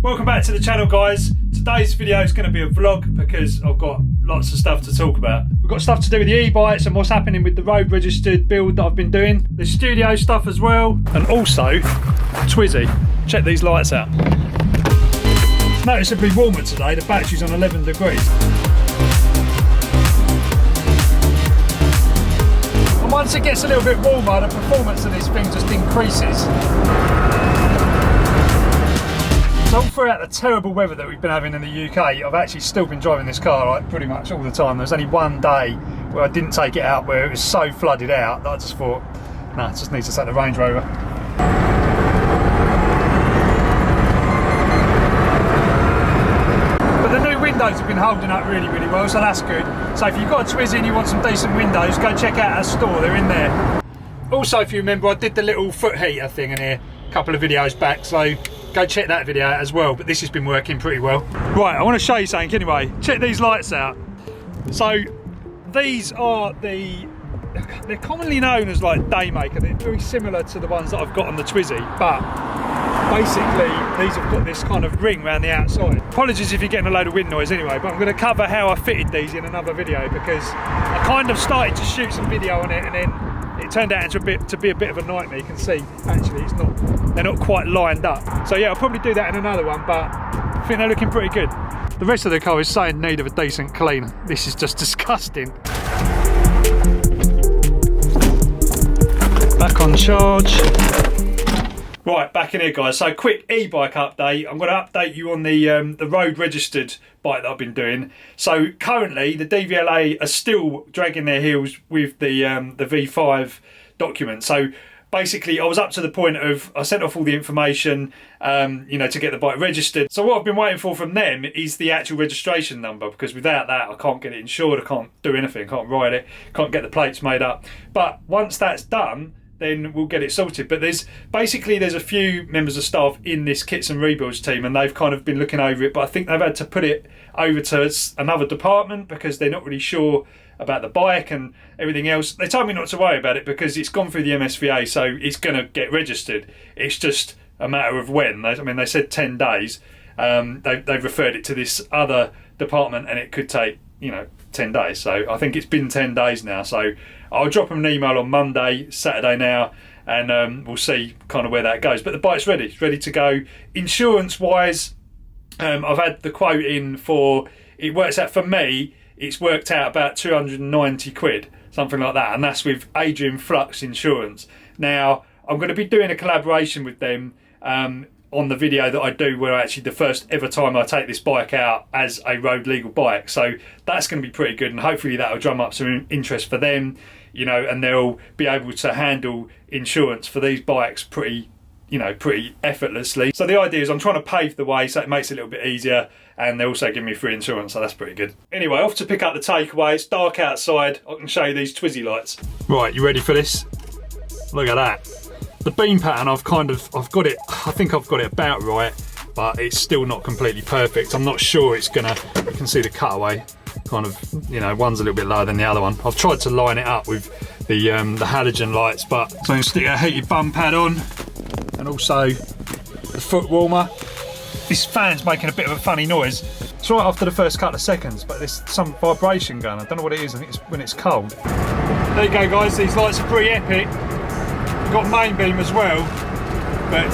Welcome back to the channel, guys. Today's video is going to be a vlog because I've got lots of stuff to talk about. We've got stuff to do with the e-bikes and what's happening with the road registered build that I've been doing. The studio stuff as well, and also Twizy. Check these lights out. It's noticeably warmer today. The battery's on 11 degrees. And once it gets a little bit warmer, the performance of this thing just increases. So all throughout the terrible weather that we've been having in the UK, I've actually still been driving this car like pretty much all the time. There's only one day where I didn't take it out, where it was so flooded out that I just thought, nah, it just needs to take the Range Rover. But the new windows have been holding up really, really well, so that's good. So if you've got a Twizy and you want some decent windows, go check out our store, they're in there. Also, if you remember, I did the little foot heater thing in here a couple of videos back, so go check that video out as well, but this has been working pretty well. Right, I want to show you something anyway. Check these lights out. So these are they're commonly known as like Daymaker. They're very similar to the ones that I've got on the Twizy, but basically these have got this kind of ring around the outside. Apologies if you're getting a load of wind noise anyway, but I'm going to cover how I fitted these in another video because I kind of started to shoot some video on it and then it turned out to be a bit of a nightmare. You can see actually they're not quite lined up. So yeah, I'll probably do that in another one, but I think they're looking pretty good. The rest of the car is so in need of a decent clean. This is just disgusting. Back on charge. Right, back in here, guys. So quick e-bike update. I'm going to update you on the road registered bike that I've been doing. So currently the DVLA are still dragging their heels with the V5 document. So basically I was up to the point of, I sent off all the information, you know, to get the bike registered. So what I've been waiting for from them is the actual registration number, because without that I can't get it insured, I can't do anything, can't ride it, can't get the plates made up. But once that's done, then we'll get it sorted. But there's a few members of staff in this kits and rebuilds team, and they've kind of been looking over it, but I think they've had to put it over to another department because they're not really sure about the bike and everything else. They told me not to worry about it because it's gone through the MSVA, so it's going to get registered. It's just a matter of when. I mean, they said 10 days. They've referred it to this other department and it could take, you know, 10 days. So I think it's been 10 days now. So I'll drop them an email on Monday, Saturday now, and we'll see kind of where that goes. But the bike's ready. It's ready to go. Insurance-wise, I've had the quote in for, it works out for me, it's worked out about 290 quid, something like that. And that's with Adrian Flux Insurance. Now, I'm going to be doing a collaboration with them on the video that I do, where actually the first ever time I take this bike out as a road legal bike. So that's going to be pretty good, and hopefully that'll drum up some interest for them, you know, and they'll be able to handle insurance for these bikes pretty effortlessly. So the idea is I'm trying to pave the way so it makes it a little bit easier, and they also give me free insurance, so that's pretty good. Anyway, off to pick up the takeaway. It's dark outside. I can show you these Twizy lights. Right, you ready for this? Look at that. The beam pattern, I've got it, I think I've got it about right, but it's still not completely perfect. I'm not sure it's gonna, you can see the cutaway, kind of, you know, one's a little bit lower than the other one. I've tried to line it up with the halogen lights, but so I'm gonna stick a heated bum pad on, and also the foot warmer. This fan's making a bit of a funny noise. It's right after the first couple of seconds, but there's some vibration going. I don't know what it is, I think it's when it's cold. There you go, guys, these lights are pretty epic. Got main beam as well, but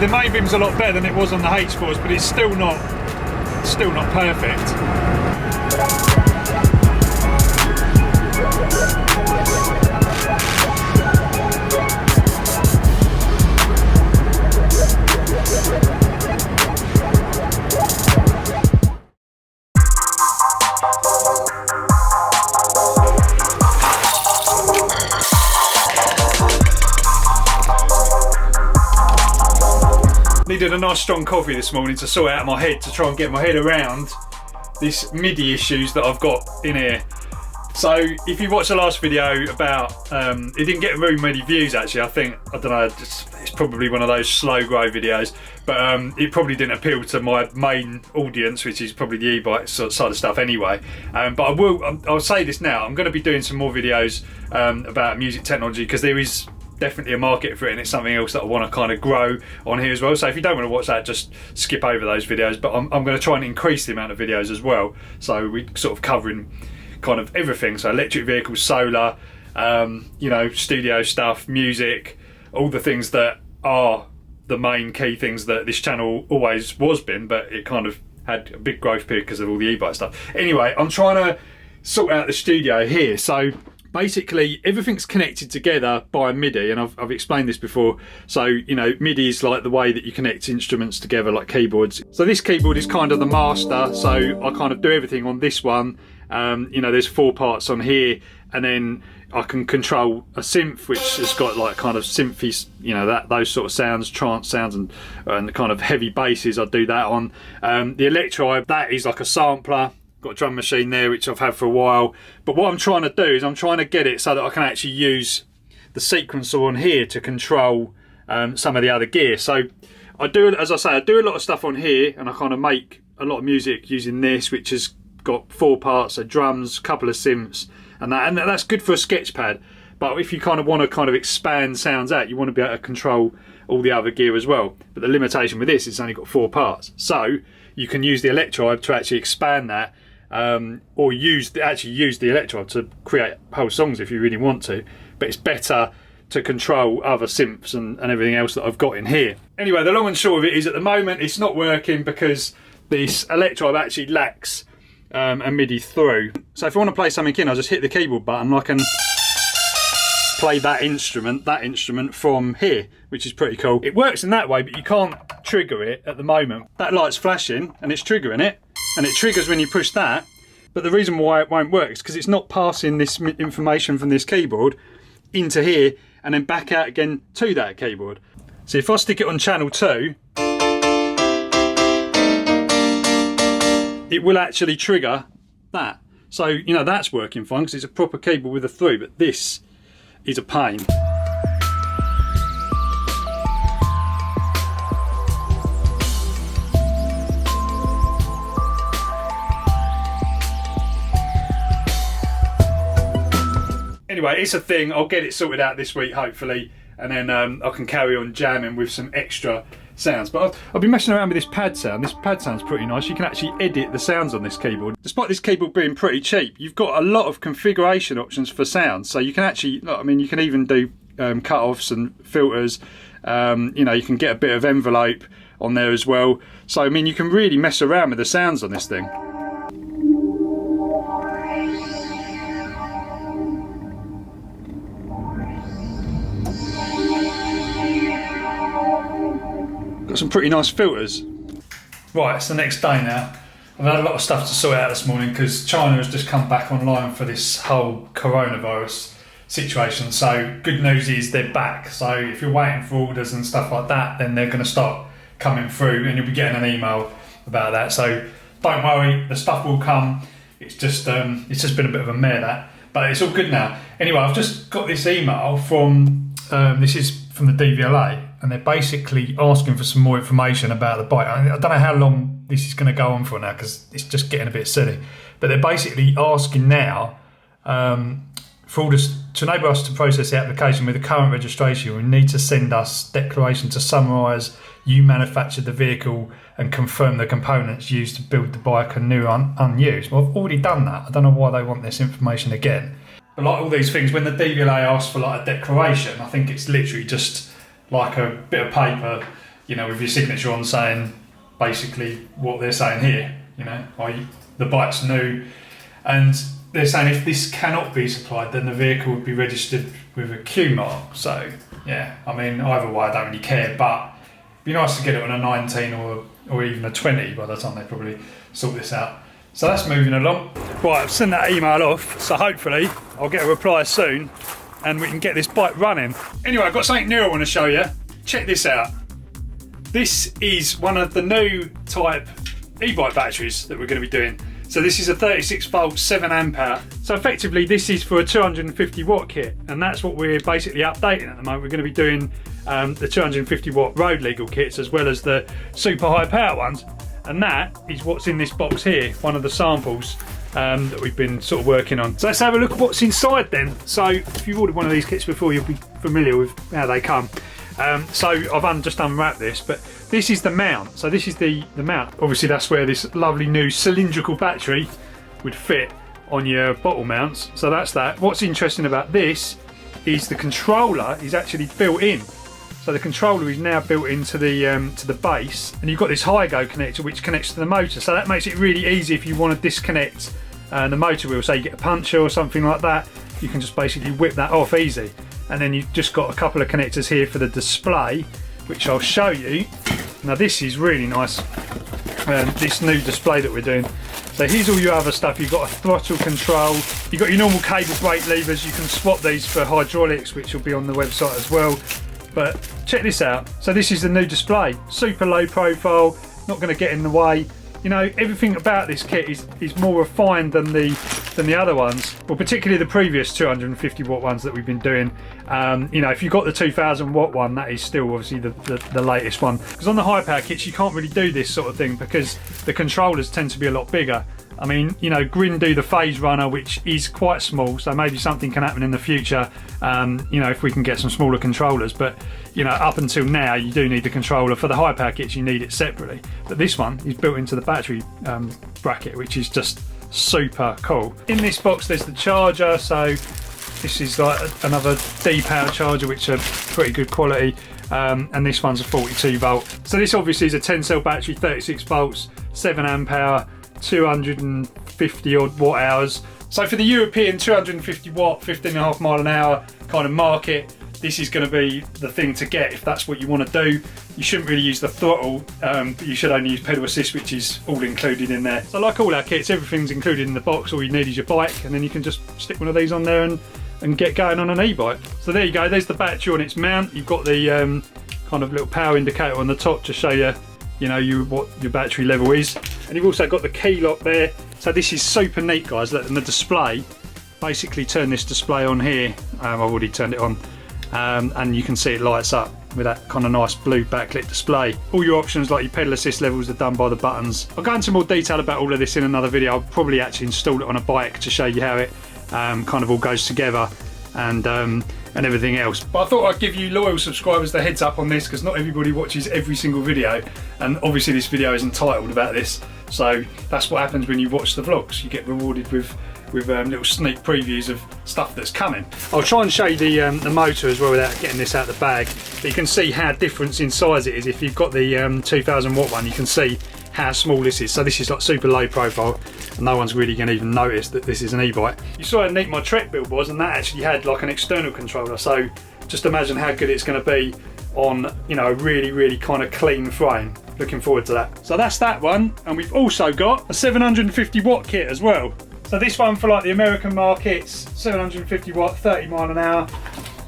the main beam's a lot better than it was on the H4s, but it's still not perfect. Needed a nice strong coffee this morning to sort out my head, to try and get my head around this MIDI issues that I've got in here. So if you watched the last video about, it didn't get very many views actually. I don't know, it's probably one of those slow grow videos, but it probably didn't appeal to my main audience, which is probably the e-bike side of stuff anyway. But I'll say this now, I'm going to be doing some more videos about music technology, because there is definitely a market for it, and it's something else that I want to kind of grow on here as well. So if you don't want to watch that, just skip over those videos, but I'm going to try and increase the amount of videos as well, so we're sort of covering kind of everything. So electric vehicles, solar, you know, studio stuff, music, all the things that are the main key things that this channel always was been, but it kind of had a big growth period because of all the e-bike stuff. Anyway, I'm trying to sort out the studio here. So basically everything's connected together by MIDI, and I've explained this before. So, you know, MIDI is like the way that you connect instruments together, like keyboards. So this keyboard is kind of the master, so I kind of do everything on this one. You know, there's 4 parts on here, and then I can control a synth which has got like kind of synthy, you know, those sort of sounds, trance sounds, and the kind of heavy basses. I do that on. The electro, that is like a sampler. Got a drum machine there which I've had for a while, but what I'm trying to do is I'm trying to get it so that I can actually use the sequencer on here to control some of the other gear. So I do, as I say, I do a lot of stuff on here, and I kind of make a lot of music using this, which has got 4 parts, so drums, a couple of synths, and that's good for a sketch pad. But if you kind of want to kind of expand sounds out, you want to be able to control all the other gear as well. But the limitation with this is it's only got 4 parts, so you can use the electrode to actually expand that, or actually use the electrode to create whole songs if you really want to. But it's better to control other synths and everything else that I've got in here. Anyway, the long and short of it is, at the moment it's not working because this electrode actually lacks a MIDI through. So if I want to play something in, I'll just hit the keyboard button, and I can play that instrument from here, which is pretty cool. It works in that way, but you can't trigger it at the moment. That light's flashing and it's triggering it, and it triggers when you push that. But the reason why it won't work is because it's not passing this information from this keyboard into here and then back out again to that keyboard. So if I stick it on channel 2, it will actually trigger that. So, you know, that's working fine because it's a proper keyboard with a through, but this is a pain. Anyway, it's a thing. I'll get it sorted out this week, hopefully, and then I can carry on jamming with some extra sounds. But I've been messing around with this pad sound. This pad sound's pretty nice. You can actually edit the sounds on this keyboard. Despite this keyboard being pretty cheap, you've got a lot of configuration options for sounds. So you can actually, I mean, you can even do cut-offs and filters. You know, you can get a bit of envelope on there as well. So, I mean, you can really mess around with the sounds on this thing. Some pretty nice filters. Right, it's the next day now. I've had a lot of stuff to sort out this morning because China has just come back online for this whole coronavirus situation. So good news is they're back. So if you're waiting for orders and stuff like that, then they're going to start coming through, and you'll be getting an email about that. So don't worry, the stuff will come. It's just been a bit of a mare, that, but it's all good now. Anyway, I've just got this email from this is from the DVLA. And they're basically asking for some more information about the bike. I don't know how long this is going to go on for now because it's just getting a bit silly. But they're basically asking now for orders to enable us to process the application with the current registration. We need to send us declaration to summarise you manufactured the vehicle and confirm the components used to build the bike are new unused. Well, I've already done that. I don't know why they want this information again. But like all these things, when the DVLA asks for like a declaration, I think it's literally just like a bit of paper, you know, with your signature on, saying basically what they're saying here, you know, the bike's new, and they're saying if this cannot be supplied, then the vehicle would be registered with a Q mark. So yeah, I mean, either way I don't really care, but it'd be nice to get it on a 19 or even a 20 by the time they probably sort this out. So that's moving along. Right, I've sent that email off, so hopefully I'll get a reply soon and we can get this bike running. Anyway, I've got something new I want to show you. Check this out. This is one of the new type e-bike batteries that we're going to be doing. So this is a 36 volt 7 amp hour. So effectively this is for a 250 watt kit, and that's what we're basically updating at the moment. We're going to be doing the 250 watt road legal kits as well as the super high power ones, and that is what's in this box here, one of the samples that we've been sort of working on. So let's have a look at what's inside then. So if you've ordered one of these kits before, you'll be familiar with how they come. So I've just unwrapped this, but this is the mount. So this is the mount. Obviously that's where this lovely new cylindrical battery would fit on your bottle mounts. So that's that. What's interesting about this is the controller is actually built in. So the controller is now built into the base, and you've got this HiGo connector which connects to the motor. So that makes it really easy if you want to disconnect the motor wheel. Say you get a puncture or something like that, you can just basically whip that off easy. And then you've just got a couple of connectors here for the display, which I'll show you. Now this is really nice, this new display that we're doing. So here's all your other stuff. You've got a throttle control, you've got your normal cable brake levers. You can swap these for hydraulics, which will be on the website as well. But check this out. So this is the new display, super low profile, not going to get in the way. You know, everything about this kit is more refined than the other ones, well, particularly the previous 250 watt ones that we've been doing. You know, if you've got the 2000 watt one, that is still obviously the latest one. Because on the high power kits, you can't really do this sort of thing because the controllers tend to be a lot bigger. I mean, you know, Grin do the phase runner, which is quite small, so maybe something can happen in the future, you know, if we can get some smaller controllers. But, you know, up until now, you do need the controller. For the high power kits, you need it separately. But this one is built into the battery bracket, which is just super cool. In this box, there's the charger. So this is like another D-power charger, which are pretty good quality. And this one's a 42 volt. So this obviously is a 10 cell battery, 36 volts, 7 amp hour, 250 odd watt hours. So for the European 250 watt, 15.5 mile an hour kind of market, this is going to be the thing to get if that's what you want to do. You shouldn't really use the throttle, but you should only use pedal assist, which is all included in there. So like all our kits, everything's included in the box. All you need is your bike, and then you can just stick one of these on there and get going on an e-bike. So there you go, there's the battery on its mount. You've got the kind of little power indicator on the top to show you, what your battery level is. And you've also got the key lock there. So this is super neat, guys. Let the display, basically turn this display on here. I've already turned it on. And you can see it lights up with that kind of nice blue backlit display. All your options like your pedal assist levels are done by the buttons. I'll go into more detail about all of this in another video. I'll probably actually install it on a bike to show you how it kind of all goes together and everything else. But I thought I'd give you loyal subscribers the heads up on this, because not everybody watches every single video, and obviously this video isn't titled about this. So that's what happens when you watch the vlogs. You get rewarded with little sneak previews of stuff that's coming. I'll try and show you the motor as well without getting this out of the bag. But you can see how different in size it is. If you've got the 2000 watt one, you can see how small this is. So this is like super low profile, and no one's really going to even notice that this is an e-bike. You saw how neat my Trek build was, and that actually had like an external controller. So just imagine how good it's going to be on, a really kind of clean frame. Looking forward to that. So that's that one, and we've also got a 750 watt kit as well. So this one for like the American markets, 750 watt, 30 mile an hour.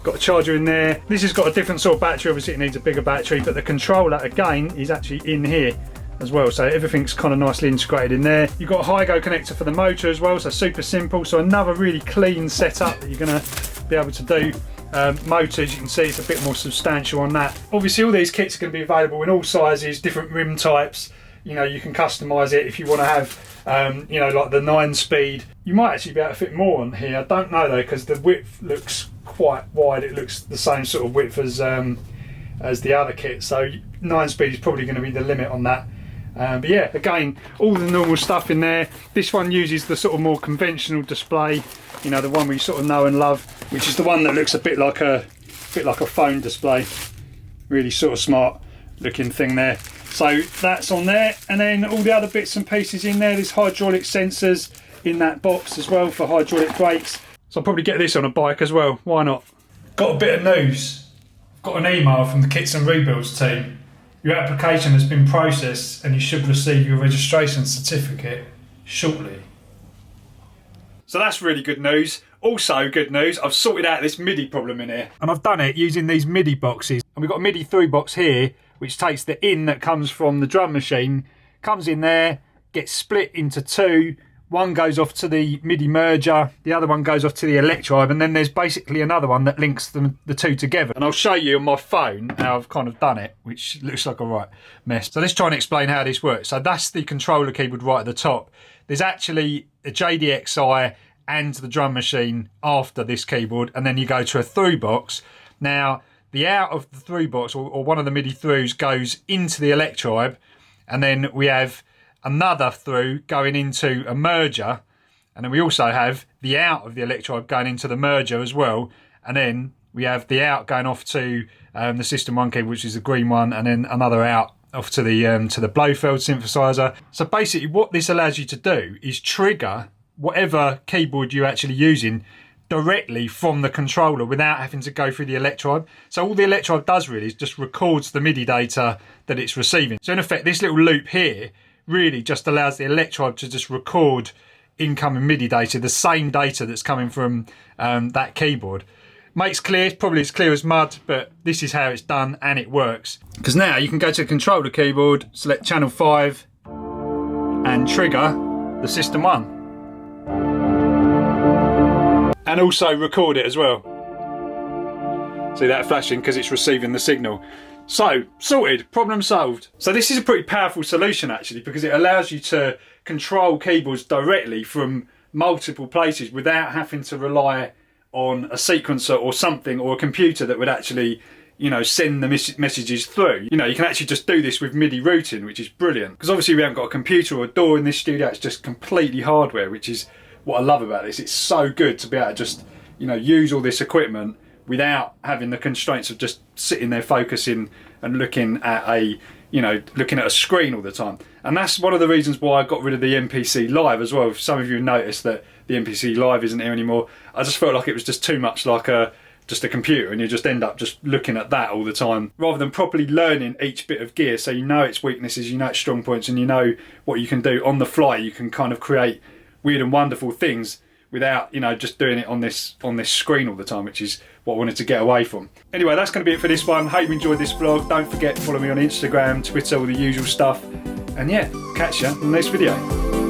Got a charger in there. This has got a different sort of battery. Obviously it needs a bigger battery, but the controller again is actually in here as well. So everything's kind of nicely integrated in there. You've got a HiGo connector for the motor as well, so super simple. So another really clean setup that you're gonna be able to do. Motors, you can see it's a bit more substantial on that. Obviously all these kits are going to be available in all sizes, different rim types. You can customize it if you want to have like the 9-speed. You might actually be able to fit more on here. I don't know though, because the width looks quite wide. It looks the same sort of width as the other kit, so 9-speed is probably going to be the limit on that. But yeah, again, all the normal stuff in there. This one uses the sort of more conventional display, the one we sort of know and love, which is the one that looks a bit like a phone display. Really sort of smart looking thing there. So that's on there, and then all the other bits and pieces in there. There's hydraulic sensors in that box as well for hydraulic brakes. So I'll probably get this on a bike as well. Why not? Got a bit of news. Got an email from the Kits and Rebuilds team. Your application has been processed and you should receive your registration certificate shortly. So that's really good news. Also good news, I've sorted out this MIDI problem in here. And I've done it using these MIDI boxes. And we've got a MIDI through box here, which takes the in that comes from the drum machine, comes in there, gets split into two. One goes off to the MIDI merger, the other one goes off to the electribe, and then there's basically another one that links the two together. And I'll show you on my phone how I've kind of done it, which looks like a right mess. So let's try and explain how this works. So that's the controller keyboard right at the top. There's actually a JDXI and the drum machine after this keyboard, and then you go to a through box. Now, the out of the through box, or one of the MIDI throughs, goes into the electribe, and then we have another through going into a merger, and then we also have the out of the electribe going into the merger as well, and then we have the out going off to the System 1 keyboard, which is the green one, and then another out off to the Blofeld synthesizer. So basically what this allows you to do is trigger whatever keyboard you're actually using directly from the controller without having to go through the electribe. So all the electribe does really is just records the MIDI data that it's receiving. So in effect, this little loop here really just allows the electribe to just record incoming MIDI data, the same data that's coming from that keyboard. Makes clear, probably as clear as mud, but this is how it's done and it works. Because now you can go to the controller keyboard, select channel 5 and trigger the System 1. And also record it as well. See that flashing because it's receiving the signal. So, sorted, problem solved. So this is a pretty powerful solution actually, because it allows you to control keyboards directly from multiple places without having to rely on a sequencer or something, or a computer that would actually, you know, send the messages through. You know, you can actually just do this with MIDI routing, which is brilliant. Because obviously we haven't got a computer or a DAW in this studio, it's just completely hardware, which is what I love about this. It's so good to be able to just, you know, use all this equipment without having the constraints of just sitting there focusing and looking at a, you know, looking at a screen all the time. And that's one of the reasons why I got rid of the MPC Live as well. Some of you noticed that the MPC Live isn't here anymore. I just felt like it was just too much like just a computer, and you just end up just looking at that all the time rather than properly learning each bit of gear, so you know its weaknesses, you know its strong points, and you know what you can do on the fly. You can kind of create weird and wonderful things without, you know, just doing it on this screen all the time, which is what I wanted to get away from. Anyway, that's going to be it for this one. Hope you enjoyed this vlog. Don't forget to follow me on Instagram, Twitter, all the usual stuff. And yeah, catch you in the next video.